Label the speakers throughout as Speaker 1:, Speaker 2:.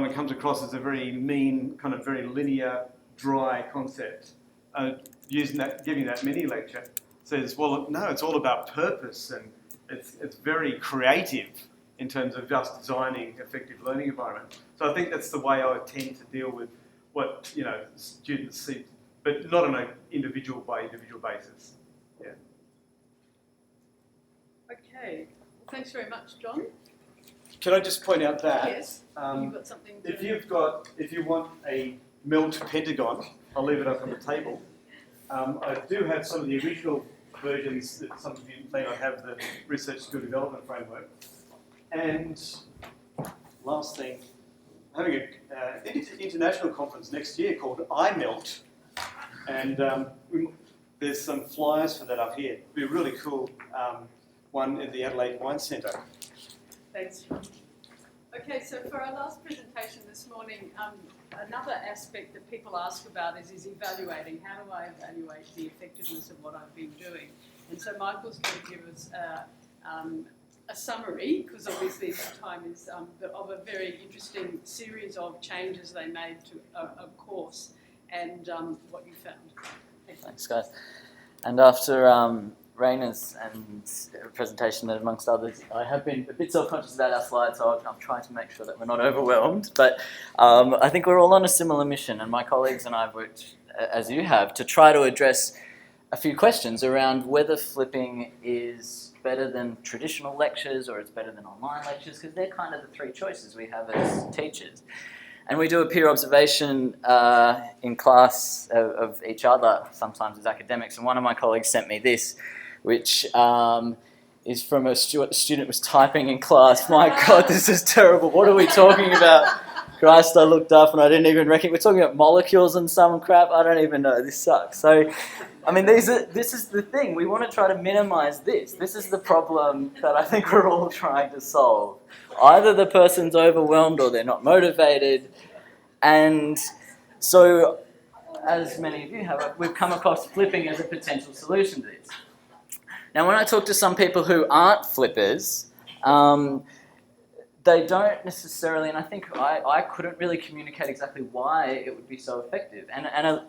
Speaker 1: It comes across as a very mean, kind of very linear, dry concept. Using that, giving that mini lecture says, well, no, it's all about purpose, and it's very creative in terms of just designing effective learning environment. So I think that's the way I tend to deal with what students see, but not on an individual by individual basis. Yeah.
Speaker 2: Okay. Well, thanks very much, John.
Speaker 1: Can I just point out that
Speaker 2: yes, you've got something to...
Speaker 1: if you want a melt pentagon, I'll leave it up on the table. I do have some of the original versions that some of you may not have, the Research Skill Development Framework. And last thing, having an international conference next year called iMelt, and there's some flyers for that up here. It'll be a really cool one in the Adelaide Wine Centre.
Speaker 2: Thanks, John. Okay, so for our last presentation this morning, another aspect that people ask about is evaluating. How do I evaluate the effectiveness of what I've been doing? And so Michael's going to give us a summary, because obviously this time is of a very interesting series of changes they made to a course and what you found.
Speaker 3: Thanks, guys. And after Raina's and presentation, and amongst others, I have been a bit self-conscious about our slides, so I'm trying to make sure that we're not overwhelmed. But I think we're all on a similar mission, and my colleagues and I have worked, as you have, to try to address a few questions around whether flipping is better than traditional lectures or it's better than online lectures, because they're kind of the three choices we have as teachers. And we do a peer observation in class of each other, sometimes as academics, and one of my colleagues sent me this, which is from a student was typing in class. My God, this is terrible. What are we talking about? Christ, I looked up and I didn't even reckon. We're talking about molecules and some crap. I don't even know. This sucks. So, I mean, this is the thing. We want to try to minimize this. This is the problem that I think we're all trying to solve. Either the person's overwhelmed or they're not motivated. And so, as many of you have, we've come across flipping as a potential solution to this. Now, when I talk to some people who aren't flippers, they don't necessarily, and I think I couldn't really communicate exactly why it would be so effective. And a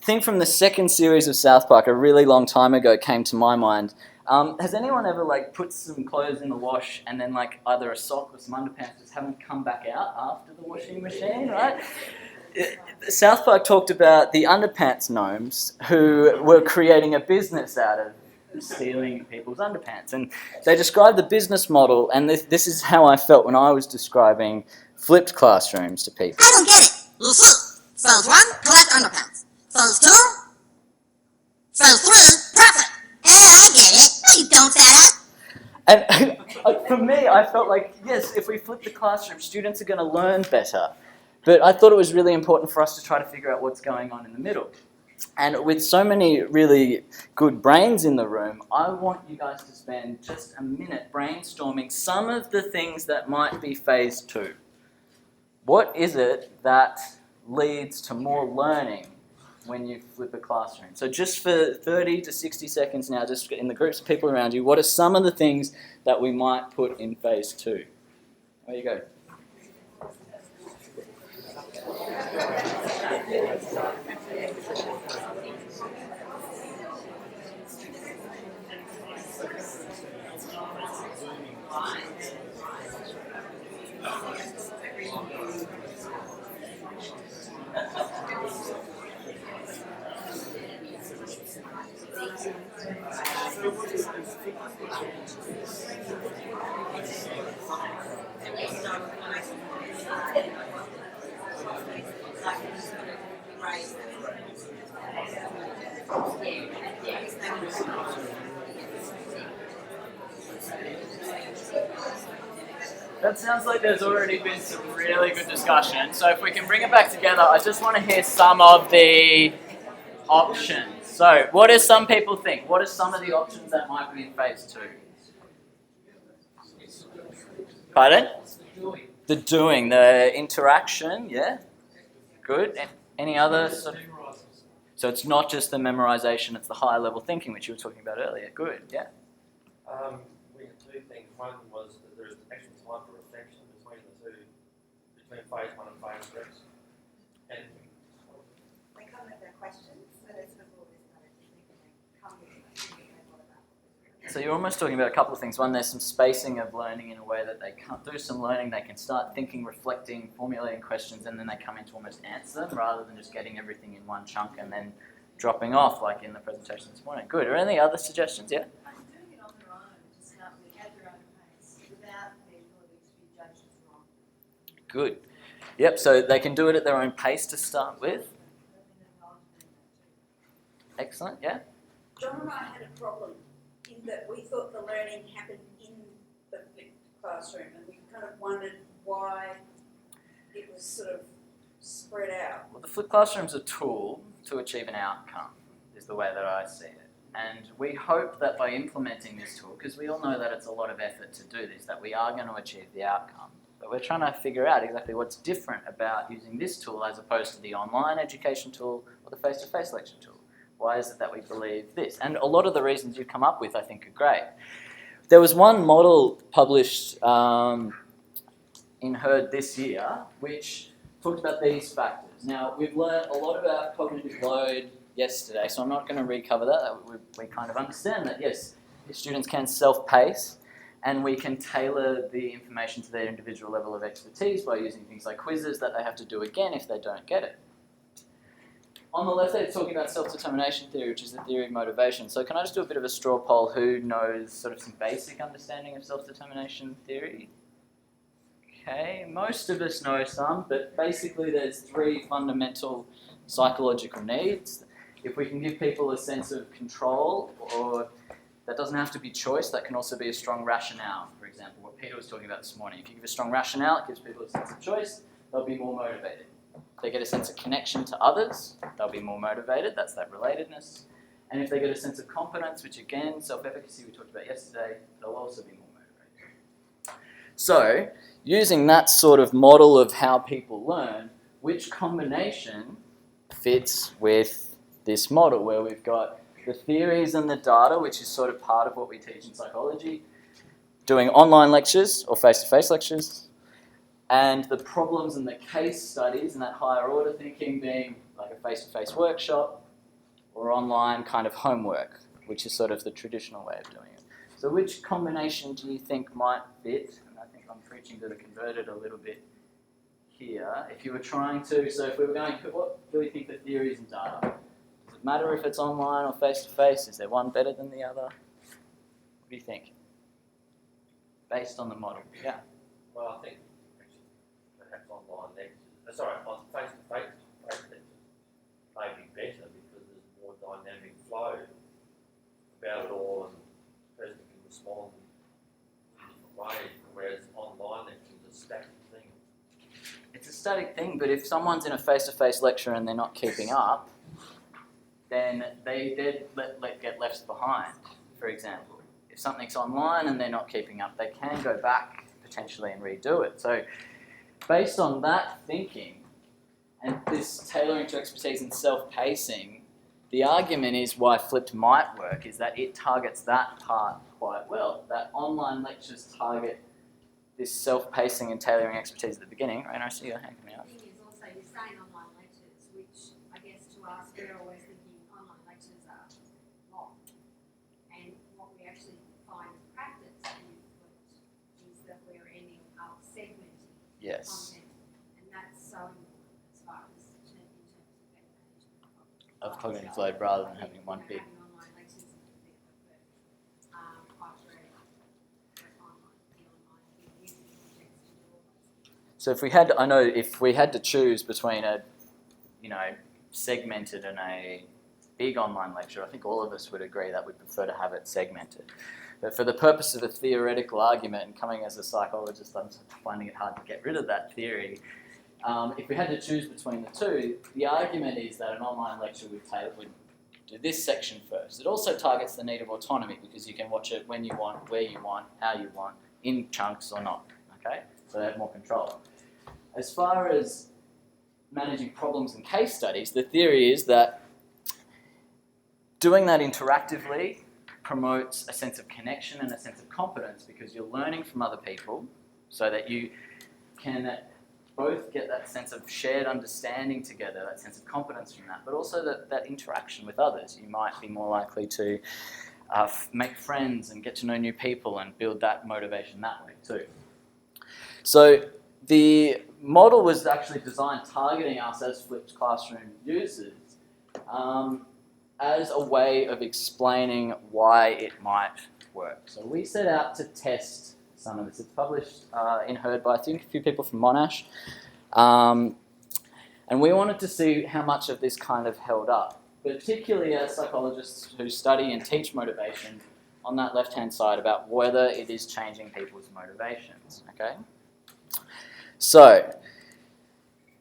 Speaker 3: thing from the second series of South Park, a really long time ago, came to my mind. Has anyone ever put some clothes in the wash and then either a sock or some underpants just haven't come back out after the washing machine, right? South Park talked about the underpants gnomes who were creating a business out of stealing people's underpants. And they described the business model, and this is how I felt when I was describing flipped classrooms to people.
Speaker 4: I don't get it. You see, phase 1, collect underpants. Phase 2, phase 3, profit. I get it. No, you don't, fat up.
Speaker 3: And for me, I felt like, yes, if we flip the classroom, students are going to learn better. But I thought it was really important for us to try to figure out what's going on in the middle. And with so many really good brains in the room, I want you guys to spend just a minute brainstorming some of the things that might be phase 2. What is it that leads to more learning when you flip a classroom? So just for 30 to 60 seconds now, just in the groups of people around you, what are some of the things that we might put in phase 2? There you go. That sounds like there's already been some really good discussion. So if we can bring it back together, I just want to hear some of the options. So what do some people think? What are some of the options that might be in phase 2? Pardon? The doing, the interaction, yeah? Good. Any other sort of... So it's not just the memorization, it's the higher level thinking, which you were talking about earlier. Good, yeah?
Speaker 5: We had two things. One was that there's actual time for reflection between phase 1 and phase 3. And
Speaker 6: They come with their questions, so there's sort of all this kind of technique, and they come with something they thought about.
Speaker 3: So you're almost talking about a couple of things. One, there's some spacing of learning in a way that they can do some learning, they can start thinking, reflecting, formulating questions, and then they come in to almost answer them rather than just getting everything in one chunk and then dropping off like in the presentation this morning. Good. Are there any other suggestions? Yeah?
Speaker 6: I'm doing it on their own to start with, at their own pace, without the ability to be judged as wrong.
Speaker 3: Good. Yep, so they can do it at their own pace to start with. Excellent, yeah?
Speaker 7: John and I had a problem in that we thought the learning happened in the flipped classroom, and we kind of wondered why it was sort of spread out.
Speaker 3: Well, the flipped classroom's a tool to achieve an outcome, is the way that I see it. And we hope that by implementing this tool, because we all know that it's a lot of effort to do this, that we are going to achieve the outcome. But we're trying to figure out exactly what's different about using this tool as opposed to the online education tool or the face-to-face lecture tool. Why is it that we believe this? And a lot of the reasons you've come up with, I think, are great. There was one model published in Herd this year, which talked about these factors. Now, we've learned a lot about cognitive load yesterday, so I'm not going to recover that. We kind of understand that, yes, students can self-pace, and we can tailor the information to their individual level of expertise by using things like quizzes that they have to do again if they don't get it. On the left there, it's talking about self-determination theory, which is the theory of motivation. So can I just do a bit of a straw poll? Who knows sort of some basic understanding of self-determination theory? Okay, most of us know some, but basically there's 3 fundamental psychological needs. If we can give people a sense of control, or that doesn't have to be choice, that can also be a strong rationale. For example, what Peter was talking about this morning. If you give a strong rationale, it gives people a sense of choice, they'll be more motivated. If they get a sense of connection to others, they'll be more motivated, that's that relatedness. And if they get a sense of competence, which again, self-efficacy we talked about yesterday, they'll also be more motivated. So, using that sort of model of how people learn, which combination fits with this model where we've got the theories and the data, which is sort of part of what we teach in psychology, doing online lectures or face-to-face lectures, and the problems and the case studies and that higher order thinking being like a face-to-face workshop or online kind of homework, which is sort of the traditional way of doing it. So which combination do you think might fit? And I think I'm preaching to the converted a little bit here. If you were trying to, so if we were going, what do we think the theories and data? Does it matter if it's online or face-to-face? Is there one better than the other? What do you think? Based on the model, yeah.
Speaker 5: well, I think actually perhaps online lectures, sorry, on face-to-face lectures may be better because there's more dynamic flow about it all, and the person can respond in different ways, whereas online lectures are a static thing.
Speaker 3: It's a static thing, but if someone's in a face-to-face lecture and they're not keeping up, then they get left behind, for example. If something's online and they're not keeping up, they can go back potentially and redo it. So based on that thinking and this tailoring to expertise and self-pacing, the argument is why flipped might work is that it targets that part quite well. That online lectures target this self-pacing and tailoring expertise at the beginning. Right, I see your hand coming up.
Speaker 6: The thing is also, you're saying online lectures, which I guess to us, we're always thinking online lectures are long. And what we actually find in practice is that we're ending up segmenting
Speaker 3: Yes.
Speaker 6: content. And that's so important as far as in terms of better management
Speaker 3: Of cognitive load rather than having one big.
Speaker 6: Having online lectures is a bit of a quite rare. But online, the online, using projects to do all those.
Speaker 3: So if we had, I know if we had to choose between a, segmented and a big online lecture, I think all of us would agree that we'd prefer to have it segmented. But for the purpose of a theoretical argument, and coming as a psychologist, I'm finding it hard to get rid of that theory. If we had to choose between the two, the argument is that an online lecture would do this section first. It also targets the need of autonomy because you can watch it when you want, where you want, how you want, in chunks or not. Okay, so they have more control. As far as managing problems and case studies, the theory is that doing that interactively promotes a sense of connection and a sense of competence because you're learning from other people so that you can both get that sense of shared understanding together, that sense of competence from that, but also that interaction with others. You might be more likely to make friends and get to know new people and build that motivation that way too. So the model was actually designed targeting us as flipped classroom users as a way of explaining why it might work. So we set out to test some of this. It's published in Heard by I think a few people from Monash. And we wanted to see how much of this kind of held up, particularly as psychologists who study and teach motivation on that left-hand side about whether it is changing people's motivations, okay? So,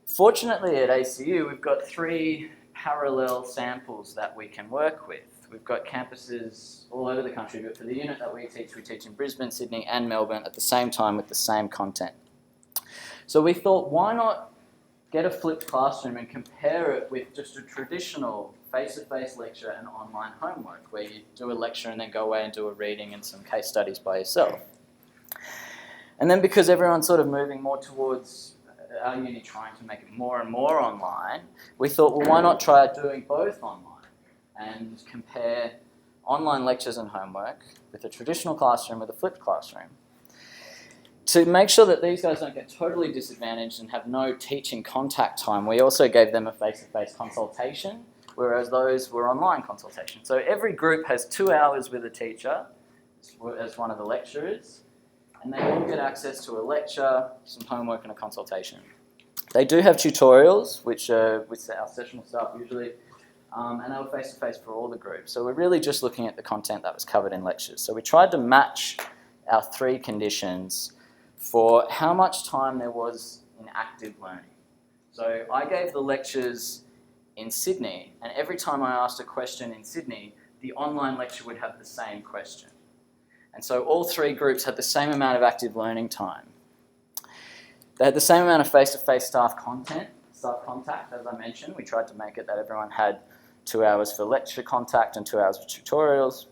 Speaker 3: fortunately at ACU, we've got 3 parallel samples that we can work with. We've got campuses all over the country, but for the unit that we teach in Brisbane, Sydney and Melbourne at the same time with the same content. So we thought, why not get a flipped classroom and compare it with just a traditional face-to-face lecture and online homework, where you do a lecture and then go away and do a reading and some case studies by yourself. And then because everyone's sort of moving more towards our uni trying to make it more and more online, we thought, well, why not try doing both online and compare online lectures and homework with a traditional classroom with a flipped classroom, to make sure that these guys don't get totally disadvantaged and have no teaching contact time. We also gave them a face-to-face consultation, whereas those were online consultations. So every group has 2 hours with a teacher as one of the lecturers, and they all get access to a lecture, some homework and a consultation. They do have tutorials, which are with our sessional staff usually, and they were face-to-face for all the groups. So we're really just looking at the content that was covered in lectures. So we tried to match our 3 conditions for how much time there was in active learning. So I gave the lectures in Sydney, and every time I asked a question in Sydney, the online lecture would have the same question. And so all 3 groups had the same amount of active learning time. They had the same amount of face-to-face staff contact, as I mentioned. We tried to make it that everyone had 2 hours for lecture contact and 2 hours for tutorials.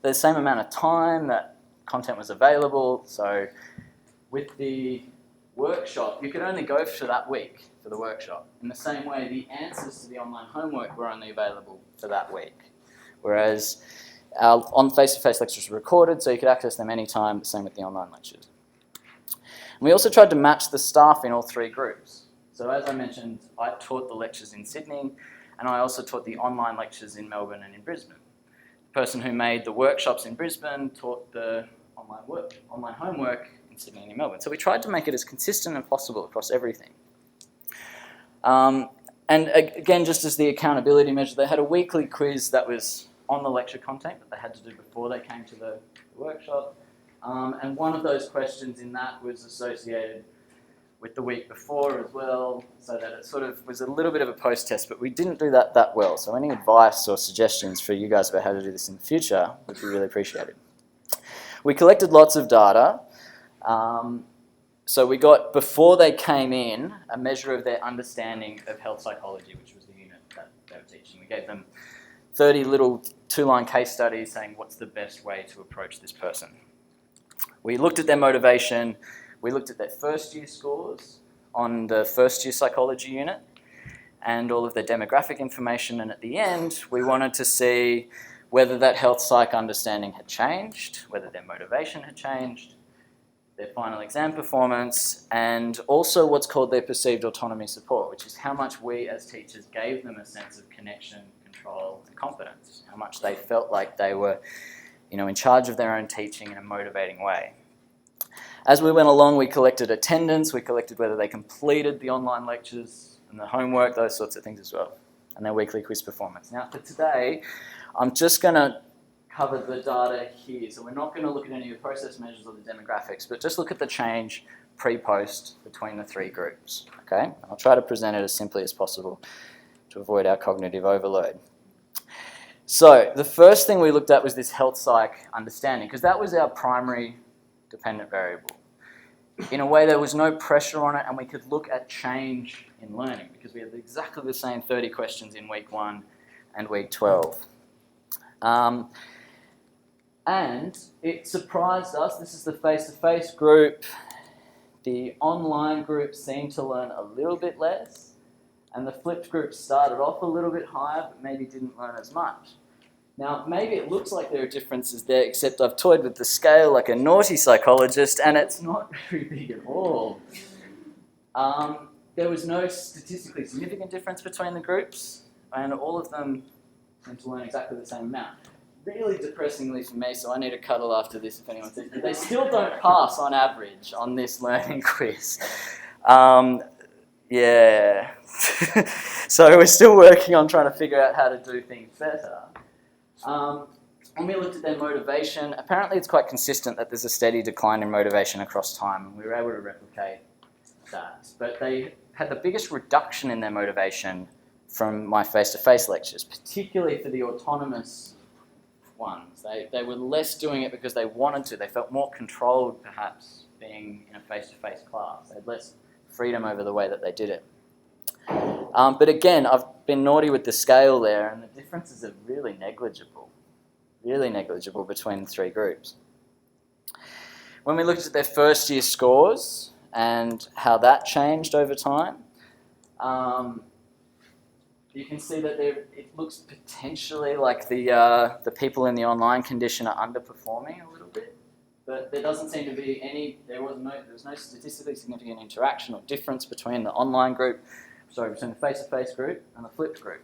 Speaker 3: The same amount of time that content was available. So with the workshop, you could only go for that week for the workshop. In the same way, the answers to the online homework were only available for that week. Whereas our on face-to-face lectures were recorded, so you could access them anytime, the same with the online lectures. And we also tried to match the staff in all 3 groups. So as I mentioned, I taught the lectures in Sydney, and I also taught the online lectures in Melbourne and in Brisbane. The person who made the workshops in Brisbane taught the online homework in Sydney and in Melbourne. So we tried to make it as consistent as possible across everything. And again, just as the accountability measure, they had a weekly quiz that was on the lecture content that they had to do before they came to the workshop. And one of those questions in that was associated with the week before as well, so that it sort of was a little bit of a post-test, but we didn't do that well. So any advice or suggestions for you guys about how to do this in the future would be really appreciated. We collected lots of data. So we got, before they came in, a measure of their understanding of health psychology, which was the unit that they were teaching. We gave them 30 little 2-line case studies saying what's the best way to approach this person. We looked at their motivation, we looked at their first year scores on the first year psychology unit and all of their demographic information, and at the end we wanted to see whether that health psych understanding had changed, whether their motivation had changed, their final exam performance, and also what's called their perceived autonomy support, which is how much we as teachers gave them a sense of connection, control and competence, how much they felt like they were in charge of their own teaching in a motivating way. As we went along, we collected attendance, we collected whether they completed the online lectures and the homework, those sorts of things as well, and their weekly quiz performance. Now for today, I'm just going to cover the data here. So we're not going to look at any of the process measures or the demographics, but just look at the change pre-post between the 3 groups, okay? I'll try to present it as simply as possible to avoid our cognitive overload. So the first thing we looked at was this health psych understanding, because that was our primary dependent variable. In a way, there was no pressure on it, and we could look at change in learning, because we had exactly the same 30 questions in week 1 and week 12. And it surprised us. This is the face-to-face group. the online group seemed to learn a little bit less, and the flipped group started off a little bit higher, but maybe didn't learn as much. Now, maybe it looks like there are differences there, except I've toyed with the scale like a naughty psychologist, and it's not very big at all. There was no statistically significant difference between the groups, and all of them seemed to learn exactly the same amount. Really depressingly for me, so I need a cuddle after this if anyone's interested. They still don't pass on average on this learning quiz. Yeah. So we're still working on trying to figure out how to do things better. When we looked at their motivation, apparently it's quite consistent that there's a steady decline in motivation across time, and we were able to replicate that. But they had the biggest reduction in their motivation from my face-to-face lectures, particularly for the autonomous ones. They were less doing it because they wanted to. They felt more controlled, perhaps, being in a face-to-face class. They had less freedom over the way that they did it. But again, I've been naughty with the scale there, and the differences are really negligible between the three groups. When we looked at their first year scores and how that changed over time, you can see that it looks potentially like the people in the online condition are underperforming a little bit, but there doesn't seem to be there was no statistically significant interaction or difference between the online group, between the face-to-face group and the flipped group.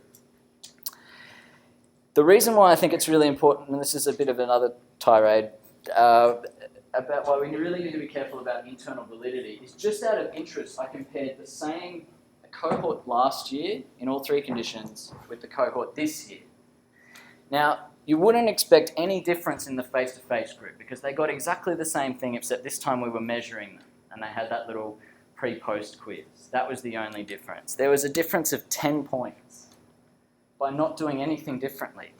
Speaker 3: The reason why I think it's really important, and this is a bit of another tirade, about why we really need to be careful about internal validity, is just out of interest I compared the same cohort last year in all three conditions with the cohort this year. Now, you wouldn't expect any difference in the face-to-face group because they got exactly the same thing, except this time we were measuring them and they had that little pre-post quiz. That was the only difference. There was a difference of 10 points by not doing anything differently.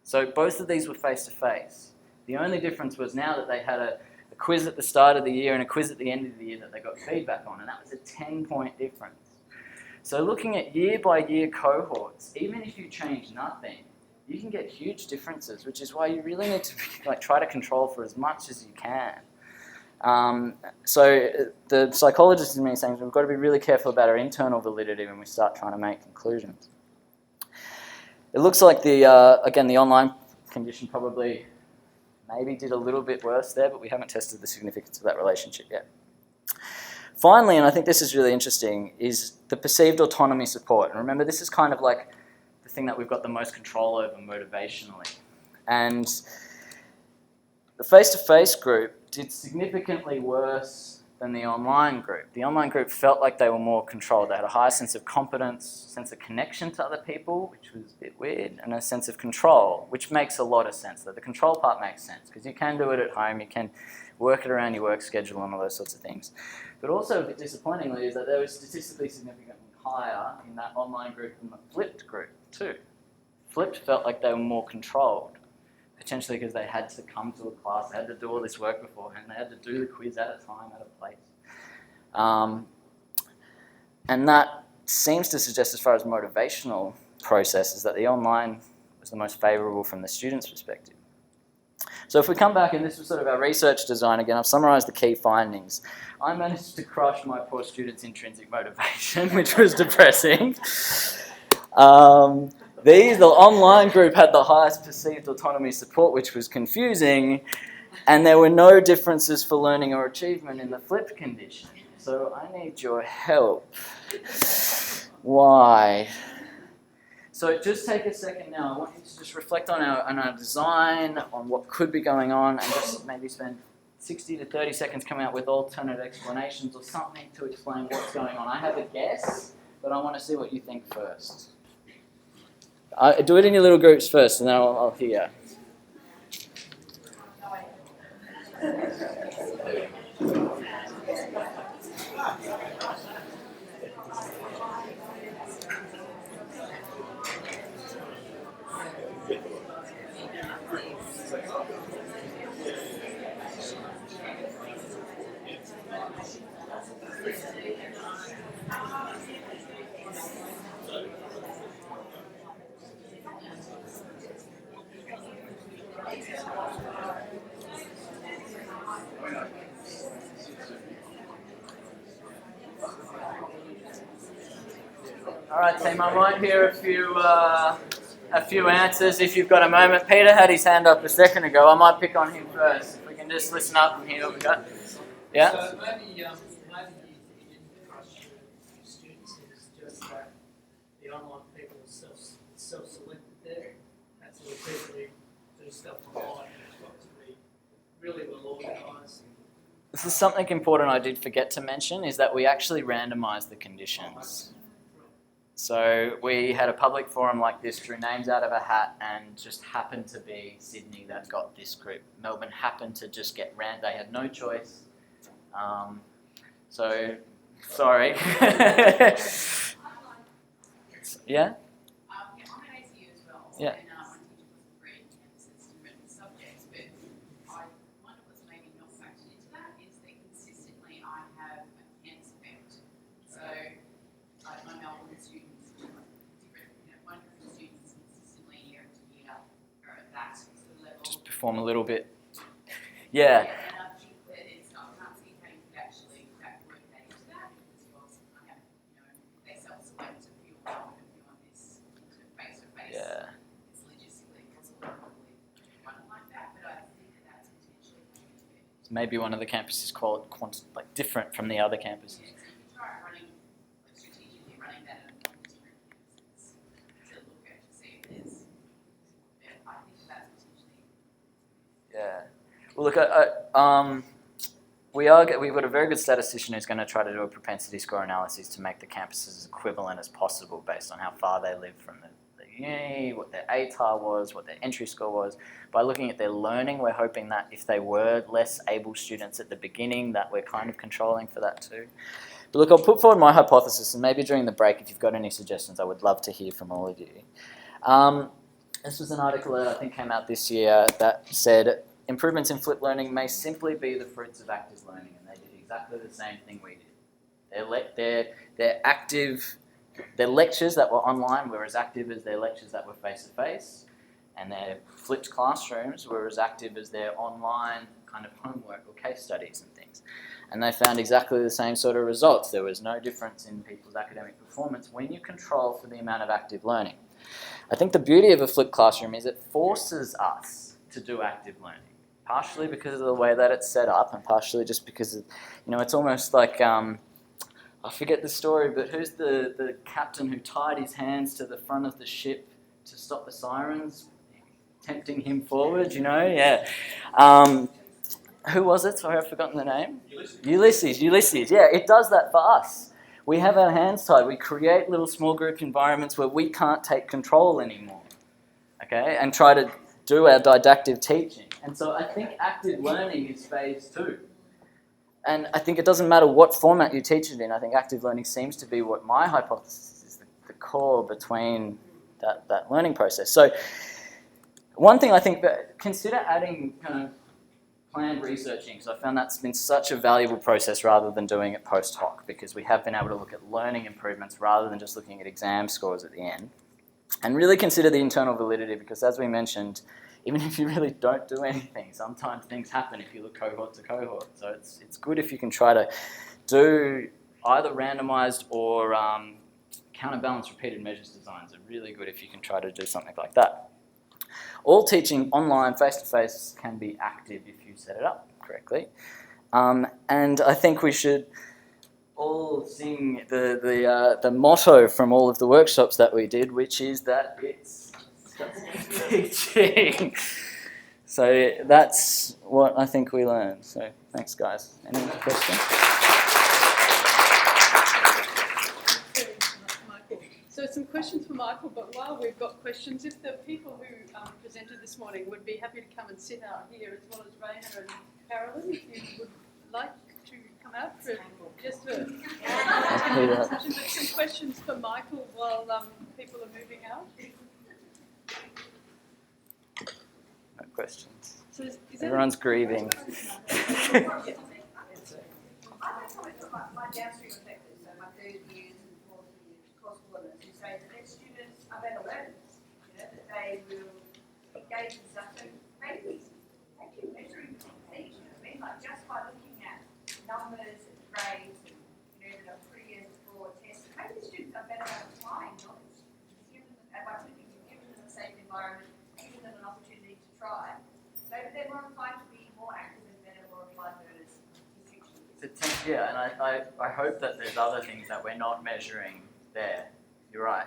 Speaker 3: So both of these were face-to-face. The only difference was now that they had a quiz at the start of the year and a quiz at the end of the year that they got feedback on, and that was a 10-point difference. So looking at year-by-year cohorts, even if you change nothing, you can get huge differences, which is why you really need to try to control for as much as you can. So the psychologist in me is saying we've got to be really careful about our internal validity when we start trying to make conclusions. It looks like again, the online condition probably maybe did a little bit worse there, but we haven't tested the significance of that relationship yet. Finally, and I think this is really interesting, is the perceived autonomy support. And remember, this is kind of like the thing that we've got the most control over motivationally. And the face-to-face group did significantly worse than the online group. The online group felt like they were more controlled. They had a higher sense of competence, sense of connection to other people, which was a bit weird, and a sense of control, which makes a lot of sense. The control part makes sense, because you can do it at home, you can work it around your work schedule and all those sorts of things. But also, a bit disappointingly, is that they were statistically significantly higher in that online group than the flipped group, too. Flipped felt like they were more controlled, potentially because they had to come to a class, they had to do all this work beforehand, they had to do the quiz at a time, at a place. And that seems to suggest, as far as motivational processes, that the online was the most favourable from the student's perspective. So if we come back, and this was sort of our research design again, I've summarised the key findings. I managed to crush my poor students' intrinsic motivation, which was depressing. The online group had the highest perceived autonomy support, which was confusing, and there were no differences for learning or achievement in the flipped condition. So I need your help. Why? So just take a second now. I want you to just reflect on our design, on what could be going on, and just maybe spend 60 to 30 seconds coming up with alternate explanations or something to explain what's going on. I have a guess, but I want to see what you think first. Do it in your little groups first, and then I'll hear. All right, team, I might hear a few answers if you've got a moment. Peter had his hand up a second ago. I might pick on him first. If we can just listen up and hear what we got. Yeah?
Speaker 8: So maybe the crush students is just that the online people self-selected there. That's all people who do stuff online. It's got to be really well organised.
Speaker 3: This is something important I did forget to mention, is that we actually randomised the conditions. So we had a public forum like this, drew names out of a hat, and just happened to be Sydney that got this group. Melbourne happened to just get they had no choice. So, sorry. Yeah?
Speaker 9: I'm an ACU as well,
Speaker 3: Yeah.
Speaker 9: and my teacher wasn't great in different subjects, but I wonder what's maybe not factored into that is that consistently I have a cancer bent. So, like my Melbourne students, different, one group of students consistently year after year are at that sort of level.
Speaker 3: Just perform a little bit. Yeah.
Speaker 9: And I think that it's, I can't see how you could actually work that into that, because you also kind of have, they self-select a few on and a few on this face-to-face.
Speaker 3: Yeah.
Speaker 9: It's logistically possible to run it like that, but I think that that's potentially
Speaker 3: Maybe one of the campuses different from the other campuses.
Speaker 9: yeah, so you could try running, strategically running that on different campuses to look at to see if there's, I think that's potentially.
Speaker 3: Yeah. Well, look, we've got a very good statistician who's going to try to do a propensity score analysis to make the campuses as equivalent as possible based on how far they live from the uni, what their ATAR was, what their entry score was. By looking at their learning, we're hoping that if they were less able students at the beginning, that we're kind of controlling for that too. But look, I'll put forward my hypothesis, and maybe during the break, if you've got any suggestions, I would love to hear from all of you. This was an article that I think came out this year that said improvements in flipped learning may simply be the fruits of active learning, and they did exactly the same thing we did. Their lectures that were online were as active as their lectures that were face-to-face, and their flipped classrooms were as active as their online kind of homework or case studies and things. And they found exactly the same sort of results. There was no difference in people's academic performance when you control for the amount of active learning. I think the beauty of a flipped classroom is it forces us to do active learning. Partially because of the way that it's set up, and partially just because of, it's almost like, I forget the story, but who's the captain who tied his hands to the front of the ship to stop the sirens, tempting him forward, Yeah. Who was it? Sorry, I've forgotten the name. Ulysses, yeah, it does that for us. We have our hands tied. We create little small group environments where we can't take control anymore, okay, and try to do our didactic teaching. And so I think active learning is phase 2. And I think it doesn't matter what format you teach it in. I think active learning seems to be what my hypothesis is the core between that learning process. So one thing I think, that consider adding kind of planned researching, because I found that's been such a valuable process rather than doing it post hoc, because we have been able to look at learning improvements rather than just looking at exam scores at the end. And really consider the internal validity, because as we mentioned, even if you really don't do anything, sometimes things happen if you look cohort to cohort. So it's good if you can try to do either randomised or counterbalance repeated measures designs are really good if you can try to do something like that. All teaching online face-to-face can be active if you set it up correctly. And I think we should all sing the motto from all of the workshops that we did, which is that it's teaching. So that's what I think we learned. So thanks, guys. Any other questions?
Speaker 2: So some questions for Michael, but while we've got questions, if the people who presented this morning would be happy to come and sit out here, as well as Raina and Carolyn, if you would like to come out for just a discussion. But some questions for Michael while people are moving out.
Speaker 3: No questions.
Speaker 2: So is
Speaker 3: Everyone's grieving.
Speaker 10: I have comments on my downstream effectors, so my third years and fourth year course learners who say that their students are better learners, that they will engage in stuff. So maybe actually measuring age, like just by looking at numbers and grades and that are 3 years before tests, maybe the students are better at applying
Speaker 3: Yeah, and I hope that there's other things that we're not measuring there. You're right.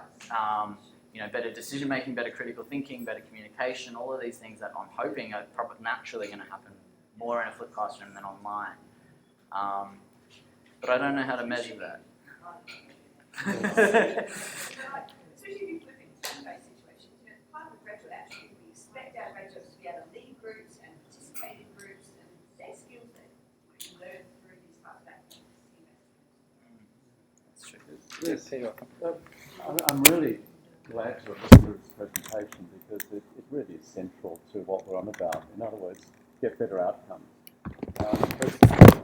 Speaker 3: You know, better decision making, better critical thinking, better communication, all of these things that I'm hoping are probably naturally going to happen more in a flipped classroom than online. But I don't know how to measure that.
Speaker 10: Especially if you flip in turn-based situations, you know, part of the graduate attitude, we expect our graduates to be able to lead groups and participate in groups, and their skills that we learn through these types of activities.
Speaker 3: That's true.
Speaker 11: I'm really glad to have listened to this presentation because it really is central to what we're on about. In other words, get better outcomes. But